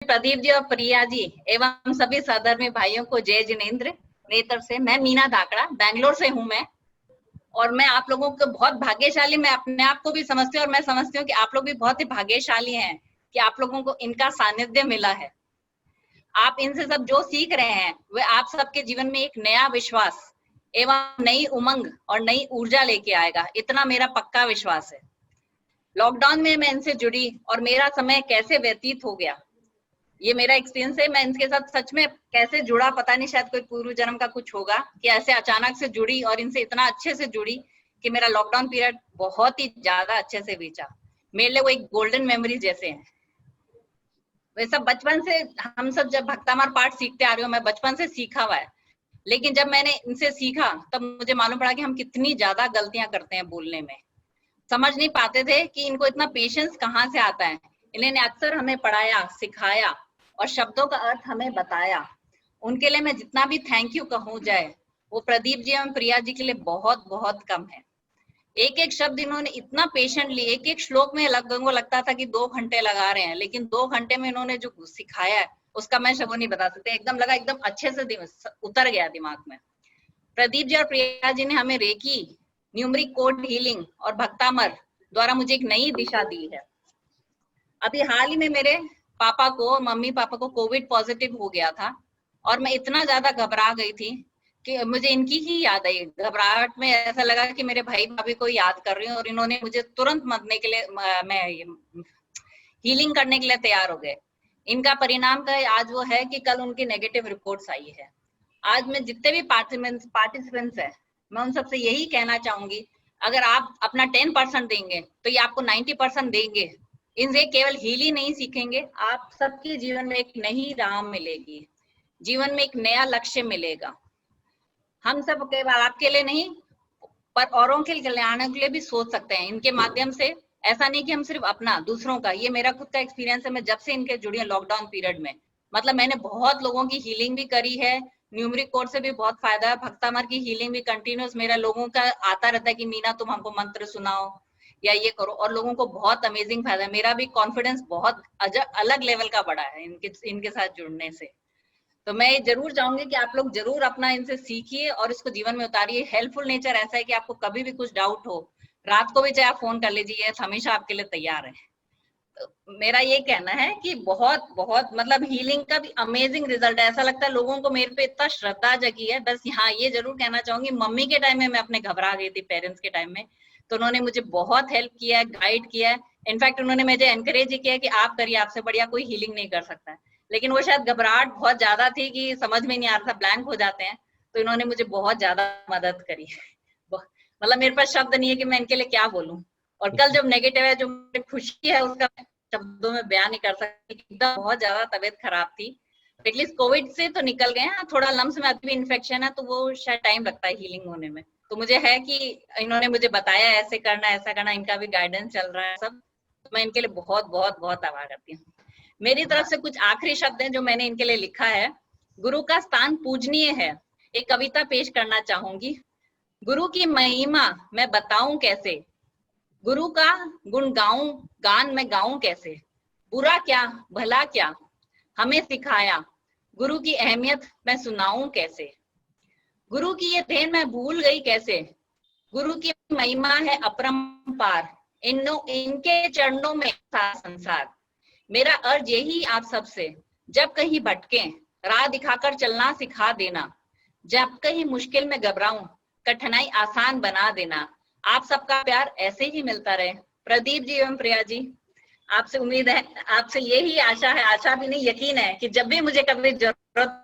प्रदीप जी और प्रिया जी एवं सभी सहधर्मी भाइयों को जय जिनेन्द्र। मेरी तरफ से मैं मीना धाकड़ा बैंगलोर से हूँ मैं, और मैं आप लोगों को बहुत भाग्यशाली, मैं अपने आप को भी समझती हूँ और मैं समझती हूँ कि आप लोग भी बहुत ही भाग्यशाली हैं कि आप लोगों को इनका सानिध्य मिला है। आप इनसे सब जो सीख रहे हैं वे आप सबके जीवन में एक नया विश्वास एवं नई उमंग और नई ऊर्जा लेके आएगा, इतना मेरा पक्का विश्वास है। लॉकडाउन में मैं इनसे जुड़ी और मेरा समय कैसे व्यतीत हो गया, ये मेरा एक्सपीरियंस है। मैं इनके साथ सच में कैसे जुड़ा पता नहीं, शायद कोई पूर्व जन्म का कुछ होगा कि ऐसे अचानक से जुड़ी और इनसे इतना अच्छे से जुड़ी कि मेरा लॉकडाउन पीरियड बहुत ही ज्यादा अच्छे से बीता। मेरे लिए वो एक गोल्डन मेमोरी जैसे हैं। वैसा बचपन से हम सब जब भक्तामार पाठ सीखते आ रहे हो, मैं बचपन से सीखा हुआ है, लेकिन जब मैंने इनसे सीखा तब मुझे मालूम पड़ा कि हम कितनी ज्यादा गलतियां करते हैं बोलने में। समझ नहीं पाते थे कि इनको इतना पेशेंस कहाँ से आता है। इन्होंने अक्सर हमें पढ़ाया, सिखाया और शब्दों का अर्थ हमें बताया। उनके लिए मैं जितना भी थैंक यू कहूँ जाए, वो प्रदीप जी एवं प्रिया जी के लिए बहुत बहुत कम है। एक एक शब्द इन्होंने इतना पेशेंटली, एक एक श्लोक में लगभग लगता था कि 2 घंटे लगा रहे हैं, लेकिन 2 घंटे में इन्होंने जो सिखाया है उसका मैं शब्द नहीं बता सकते। एकदम लगा, एकदम अच्छे से उतर गया दिमाग में। प्रदीप जी और प्रिया जी ने हमें रेकी, न्यूमरिक कोड हीलिंग और भक्तामर द्वारा मुझे एक नई दिशा दी है। अभी हाल ही में मेरे पापा को, मम्मी पापा को कोविड पॉजिटिव हो गया था और मैं इतना ज्यादा घबरा गई थी कि मुझे इनकी ही याद आई। घबराहट में ऐसा लगा कि मेरे भाई भाभी को याद कर रही हूँ और इन्होंने मुझे तुरंत मरने के लिए, मैं हीलिंग करने के लिए तैयार हो गए। इनका परिणाम का आज वो है कि कल उनकी नेगेटिव रिपोर्ट्स आई है। आज में जितने भी पार्टिसिपेंट्स है, मैं उन सबसे यही कहना चाहूंगी, अगर आप अपना 10% देंगे तो ये आपको 90% देंगे। इनसे केवल हील ही नहीं सीखेंगे, आप सबके जीवन में एक नई राह मिलेगी, जीवन में एक नया लक्ष्य मिलेगा। हम सब केवल आपके लिए नहीं पर औरों के कल्याण के लिए भी सोच सकते हैं इनके माध्यम से। ऐसा नहीं कि हम सिर्फ अपना, दूसरों का। ये मेरा खुद का एक्सपीरियंस है। मैं जब से इनके जुड़ी हूँ लॉकडाउन पीरियड में, मतलब मैंने बहुत लोगों की हीलिंग भी करी है, न्यूमरिक कोड से भी बहुत फायदा है, भक्तामर की हीलिंग भी कंटिन्यूस मेरा लोगों का आता रहता है कि मीना तुम हमको मंत्र सुनाओ या ये करो, और लोगों को बहुत अमेजिंग फायदा है। मेरा भी कॉन्फिडेंस बहुत अलग लेवल का बढ़ा है इनके साथ जुड़ने से। तो मैं जरूर चाहूंगी कि आप लोग जरूर अपना इनसे सीखिए और इसको जीवन में उतारिए। हेल्पफुल नेचर ऐसा है कि आपको कभी भी कुछ डाउट हो, रात को भी चाहे आप फोन कर लीजिए, हमेशा आपके लिए तैयार है। तो मेरा ये कहना है कि बहुत बहुत मतलब हीलिंग का भी अमेजिंग रिजल्ट है। ऐसा लगता है लोगों को मेरे पे इतना श्रद्धा जगी है। बस हाँ ये जरूर कहना चाहूंगी, मम्मी के टाइम में मैं अपने घबरा गई थी, पेरेंट्स के टाइम में, तो उन्होंने मुझे बहुत हेल्प किया है, गाइड किया है। इनफैक्ट उन्होंने मुझे एनकरेज किया है कि आप करिए, आपसे बढ़िया कोई हीलिंग नहीं कर सकता है। लेकिन वो शायद घबराहट बहुत ज्यादा थी कि समझ में नहीं आ रहा था, ब्लैंक हो जाते हैं, तो इन्होंने मुझे बहुत ज्यादा मदद करी। मतलब मेरे पास शब्द नहीं है कि मैं इनके लिए क्या बोलूं। और कल जब नेगेटिव है, जो मुझे खुशी है उसका शब्दों में बयान नहीं कर सकती। एकदम बहुत ज्यादा तबीयत खराब थी, एटलीस्ट कोविड से तो निकल गए हैं। थोड़ा लम्स में अभी भी इन्फेक्शन है, तो वो शायद टाइम लगता है हीलिंग होने में। तो मुझे है कि इन्होंने मुझे बताया ऐसे करना, ऐसा करना, इनका भी गाइडेंस चल रहा है सब। तो मैं इनके लिए बहुत बहुत बहुत आभार करती हूँ। मेरी तरफ से कुछ आखिरी शब्द हैं जो मैंने इनके लिए लिखा है। गुरु का स्थान पूजनीय है। एक कविता पेश करना चाहूंगी। गुरु की महिमा मैं बताऊं कैसे, गुरु का गुण गाऊं, गान मैं गाऊं कैसे, बुरा क्या भला क्या हमें सिखाया, गुरु की अहमियत मैं सुनाऊं कैसे, गुरु की ये देन मैं भूल गई कैसे, गुरु की महिमा है अपरंपार, इनके चरणों में सारा संसार। मेरा अर्ज यही आप सबसे, जब कहीं भटके राह दिखाकर चलना सिखा देना, जब कहीं मुश्किल में घबराऊं कठिनाई आसान बना देना। आप सबका प्यार ऐसे ही मिलता रहे। प्रदीप जी एवं प्रिया जी, आपसे उम्मीद है, आपसे यही आशा है, आशा भी नहीं यकीन है कि जब भी मुझे कभी जरूरत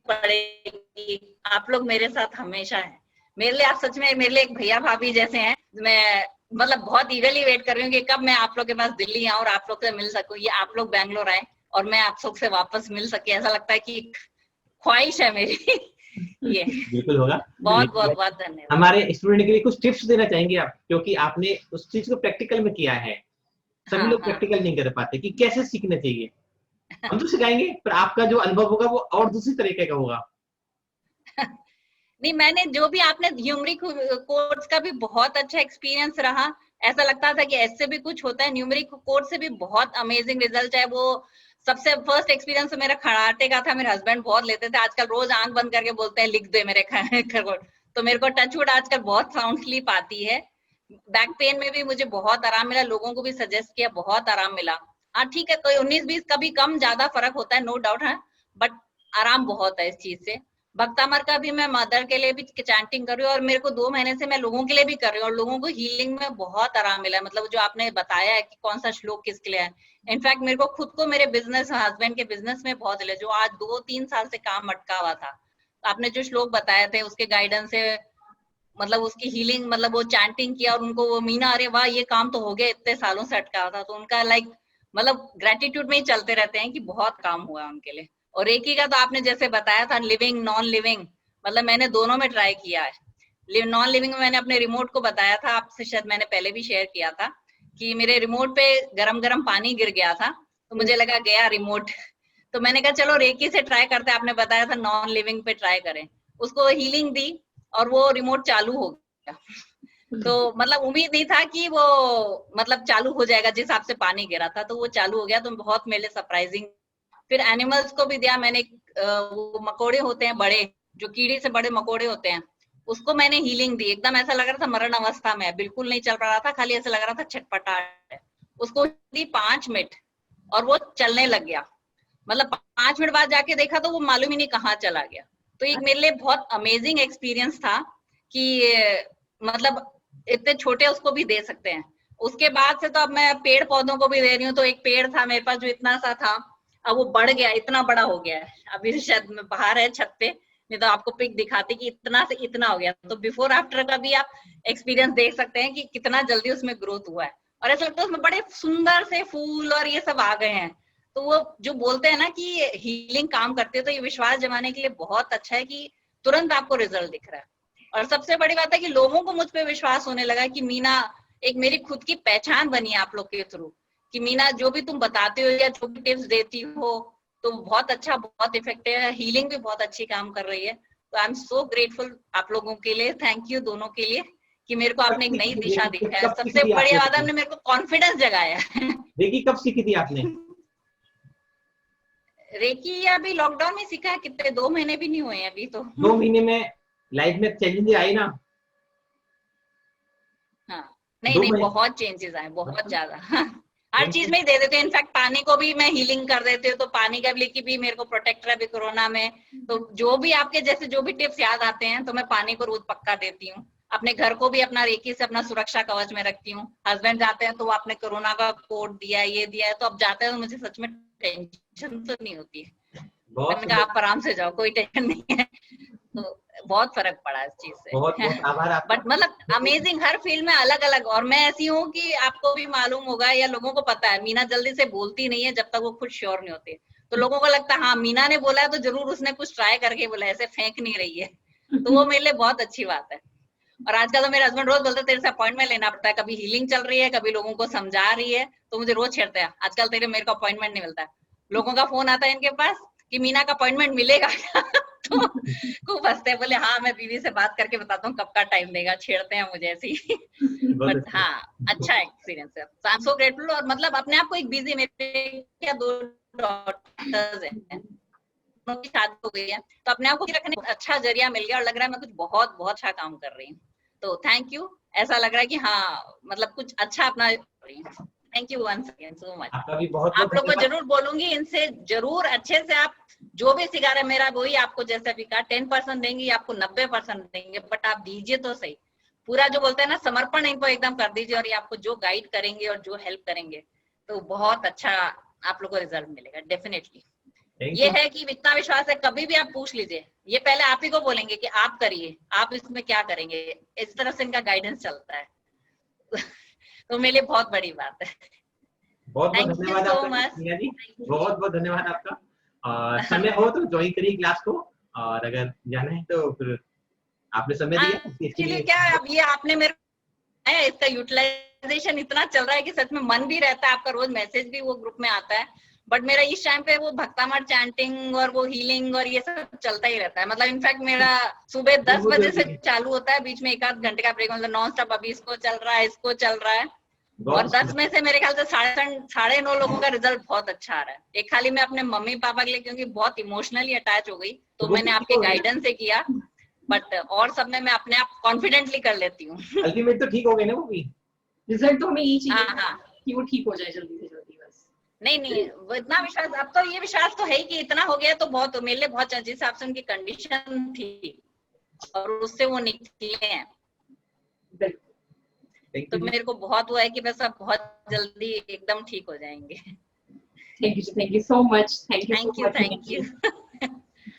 पड़ेगी आप लोग मेरे साथ हमेशा हैं। मेरे लिए आप सच में मेरे लिए एक भैया भाभी जैसे हैं। मैं मतलब बहुत ईगरली वेट कर रही हूँ कि कब मैं आप लोग के पास दिल्ली आऊँ और आप लोग से मिल सकूं, ये आप लोग बैंगलोर आए और मैं आप लोग से वापस मिल सके। ऐसा लगता है कि ख्वाहिश है मेरी। ये बिल्कुल होगा। बहुत बहुत बहुत धन्यवाद। हमारे स्टूडेंट के लिए कुछ टिप्स देना चाहेंगे आप, क्योंकि आपने उस चीज को प्रैक्टिकल में किया है। सभी लोग प्रैक्टिकल नहीं कर पाते कि कैसे सीखना चाहिए। हम तो सिखाएंगे, पर आपका जो अनुभव होगा वो और दूसरी तरीके का होगा। नहीं, मैंने जो भी आपने न्यूमरिक कोड्स का भी बहुत अच्छा एक्सपीरियंस रहा। ऐसा लगता था कि ऐसे भी कुछ होता है। न्यूमरिक कोड से भी बहुत अमेजिंग रिजल्ट है। वो सबसे फर्स्ट एक्सपीरियंस तो मेरा कराटे का था। मेरे हस्बैंड बहुत लेते थे, आजकल रोज आंख बंद करके बोलते हैं लिख दे मेरे तो मेरे को टचवुड आजकल बहुत साउंड स्लीप आती है। बैक पेन में भी मुझे बहुत आराम मिला, लोगों को भी सजेस्ट किया, बहुत आराम मिला। हाँ ठीक है, कोई 19-20 कभी कम ज्यादा फर्क होता है, नो डाउट है, बट आराम बहुत है इस चीज से। भक्तामर का भी मैं मदर के लिए भी चैंटिंग कर रही हूँ, और मेरे को 2 महीने से मैं लोगों के लिए भी कर रही हूँ, और लोगों को हीलिंग में बहुत आराम मिला है। मतलब जो आपने बताया है कि कौन सा श्लोक किसके लिए है, इनफैक्ट मेरे को खुद को मेरे बिजनेस, हस्बैंड के बिजनेस में बहुत हिला, जो आज 2-3 साल से काम अटका हुआ था। आपने जो श्लोक बताए थे उसके गाइडेंस से, मतलब उसकी हीलिंग, मतलब वो चैंटिंग किया, और उनको वो मीना, अरे वाह ये काम तो हो गया, इतने सालों से अटका था, तो उनका लाइक मतलब ग्रेटिट्यूड में ही चलते रहते हैं कि बहुत काम हुआ उनके लिए। और एक ही का तो आपने जैसे बताया था लिविंग नॉन लिविंग, मतलब मैंने दोनों में ट्राई किया है। नॉन लिविंग में मैंने अपने रिमोट को बताया था आपसे, शायद मैंने पहले भी शेयर किया था कि मेरे रिमोट पे गरम गरम पानी गिर गया था, तो मुझे लगा गया रिमोट। तो मैंने कहा चलो रेकी से ट्राई करते हैं, आपने बताया था नॉन लिविंग पे ट्राई करें, उसको हीलिंग दी और वो रिमोट चालू हो गया। तो मतलब उम्मीद नहीं था कि वो मतलब चालू हो जाएगा, जिस हिसाब से पानी गिरा था तो वो चालू हो गया, तो बहुत मेरे सरप्राइजिंग। फिर एनिमल्स को भी दिया मैंने, वो मकोड़े होते हैं बड़े, जो कीड़े से बड़े मकोड़े होते हैं, उसको मैंने हीलिंग दी। एकदम ऐसा लग रहा था मरण अवस्था में, बिल्कुल नहीं चल रहा था, खाली ऐसा लग रहा था छटपटा है। उसको दी 5 मिनट और वो चलने लग गया। मतलब 5 मिनट बाद जाके देखा तो वो मालूम ही नहीं कहाँ चला गया। तो एक मेरे लिए बहुत अमेजिंग एक्सपीरियंस था कि मतलब इतने छोटे उसको भी दे सकते हैं। उसके बाद से तो अब मैं पेड़ पौधों को भी दे रही हूँ। तो एक पेड़ था मेरे पास जो इतना सा था, अब वो बढ़ गया, इतना बड़ा हो गया है। अभी शायद मैं बाहर है छत पे, नहीं तो आपको पिक दिखाती कि इतना से इतना हो गया। तो बिफोर आफ्टर का भी आप एक्सपीरियंस देख सकते हैं कि कितना जल्दी उसमें ग्रोथ हुआ है। और ऐसा लगता है उसमें बड़े सुंदर से फूल और ये सब आ गए हैं। तो वो जो बोलते हैं ना कि हीलिंग काम करती है, तो ये विश्वास जमाने के लिए बहुत अच्छा है कि तुरंत आपको रिजल्ट दिख रहा है। और सबसे बड़ी बात है कि लोगों को मुझ पे विश्वास होने लगा कि मीना एक मेरी खुद की पहचान बनी है आप लोग के थ्रू, कि मीना जो भी तुम बताते हो या जो भी टिप्स देती हो तो बहुत अच्छा, बहुत इफेक्टिव है, हीलिंग भी बहुत अच्छी काम कर रही है। तो आई एम सो ग्रेटफुल आप लोगों के लिए, थैंक यू दोनों के लिए कि मेरे को आपने एक नई दिशा दिखाया। कब सीखी सबसे थी बड़ी आपने बात आपने मेरे को कॉन्फिडेंस जगाया है। रेकी कब सीखी थी आपने? रेकी अभी लॉकडाउन में सीखा है, कितने 2 महीने भी नहीं हुए हैं अभी तो। 2 महीने में लाइफ में चेंजेस आई ना? हाँ, नहीं 2 नहीं महीने बहुत चेंजेस आए, बहुत मतलब ज्यादा। हर चीज में ही दे देते हैं, इनफैक्ट पानी को भी मैं हीलिंग कर देती हूँ, तो पानी का भी भी मेरे को प्रोटेक्टर है अभी कोरोना में। तो जो भी आपके जैसे जो भी टिप्स याद आते हैं तो मैं पानी को रोज पक्का देती हूँ। अपने घर को भी अपना रेकी से अपना सुरक्षा कवच में रखती हूँ। हस्बैंड जाते हैं तो वो आपने कोरोना का कोड दिया है, ये दिया है, तो अब जाते हैं तो मुझे सच में टेंशन तो नहीं होती है। बहुत मैंने कहा सुंदर, आप आराम से जाओ, कोई टेंशन नहीं है। तो बहुत फर्क पड़ा इस चीज बहुत से। बहुत आभार आपका। बट मतलब अमेजिंग, हर फील्ड में अलग अलग। और मैं ऐसी हूँ कि आपको भी मालूम होगा या लोगों को पता है, मीना जल्दी से बोलती नहीं है जब तक वो खुद श्योर नहीं होती। तो लोगों को लगता है हाँ मीना ने बोला है तो जरूर उसने कुछ ट्राई करके बोला, ऐसे फेंक नहीं रही है। तो वो मेरे लिए बहुत अच्छी बात है। और आजकल तो मेरे हस्बैंड रोज बोलते हैं तेरे से अपॉइंटमेंट लेना पड़ता है, कभी हीलिंग चल रही है, कभी लोगों को समझा रही है, तो मुझे रोज छेड़ते हैं आजकल तेरे मेरे को अपॉइंटमेंट नहीं मिलता है। लोगों का फोन आता है इनके पास कि मीना का अपॉइंटमेंट मिलेगा क्या? तो खूब हंसते हैं, बोले हाँ मैं बीवी से बात करके बताता हूँ कब का टाइम देगा, छेड़ते हैं मुझे ऐसे ही। बहुत बट अच्छे। हाँ, अच्छा एक्सपीरियंस है, आई एम सो ग्रेटफुल। और मतलब अपने आप को एक बिजी, मेरे क्या 2 डॉटर्स हैं, उनकी शादी हो गई है, तो अपने आप को रखने का अच्छा जरिया मिल गया और लग रहा है मैं कुछ बहुत बहुत अच्छा काम कर रही हूँ। तो थैंक यू, ऐसा लग रहा है कि हाँ मतलब कुछ अच्छा अपना कर रही हूँ। Thank you once again so much. आपका भी बहुत बहुत आप लोग को धन्यवाद। जरूर बोलूंगी, इनसे जरूर अच्छे से आप जो भी सिखा रहे, मेरा वही आपको जैसे अभी कहा 10% देंगी, आपको 90% देंगे, बट आप दीजिए तो सही। पूरा जो बोलते हैं ना समर्पण इनको एकदम कर दीजिए, और ये आपको जो गाइड करेंगे और जो हेल्प करेंगे तो बहुत अच्छा आप लोग को रिजल्ट मिलेगा डेफिनेटली। थैंक ये यू। है कि इतना विश्वास है, कभी भी आप पूछ लीजिए, ये पहले आप ही को बोलेंगे कि आप करिए, आप इसमें क्या करेंगे, इस तरह से इनका गाइडेंस चलता है। तो मेरे लिए बहुत बड़ी बात है। बहुत बहुत थैंक यू धन्यवाद सो आपका मच। मीना जी, बहुत बहुत धन्यवाद आपका। समय हो तो ज्वाइन करिए क्लास को, और अगर जाना है तो फिर आपने समय दिया इसके एक्चुअली लिए क्या है, बहुत। अब ये आपने मेरे है, इसका यूटिलाइजेशन इतना चल रहा है कि सच में मन भी रहता है, आपका रोज मैसेज भी वो ग्रुप में आता है। बट मेरा इस टाइम पे वो भक्तामठ चैंटिंग और वो हीलिंग और ये सब चलता ही रहता है। मतलब इनफैक्ट मेरा सुबह 10 बहुत बजे से जरूरी है। चालू होता है, बीच में 1 आध घंटे का ब्रेक, मतलब नॉन स्टॉप। अभी इसको चल रहा है, इसको चल रहा है। और 10 में से मेरे ख्याल से 9.5 लोगों का रिजल्ट बहुत अच्छा आ रहा है। एक खाली मैं अपने मम्मी पापा के लिए, क्योंकि बहुत इमोशनली अटैच हो गई, तो मैंने आपके गाइडेंस से किया, बट और सब में मैं अपने आप कॉन्फिडेंटली कर लेती हूँ। अल्टीमेट तो ठीक हो गए ना वो भी। रिजल्ट तो हमें यही चाहिए हाँ, कि वो ठीक हो जाए जल्दी से जल्दी बस। नहीं वो इतना विश्वास, अब तो ये विश्वास तो है ही कि इतना हो गया तो बहुत, मेरे लिए बहुत, जिस हिसाब से उनकी कंडीशन थी और उससे वो निकले हैं, तो मेरे को बहुत हुआ है कि बस अब बहुत जल्दी एकदम ठीक हो जाएंगे। Thank you so much. Thank you thank you.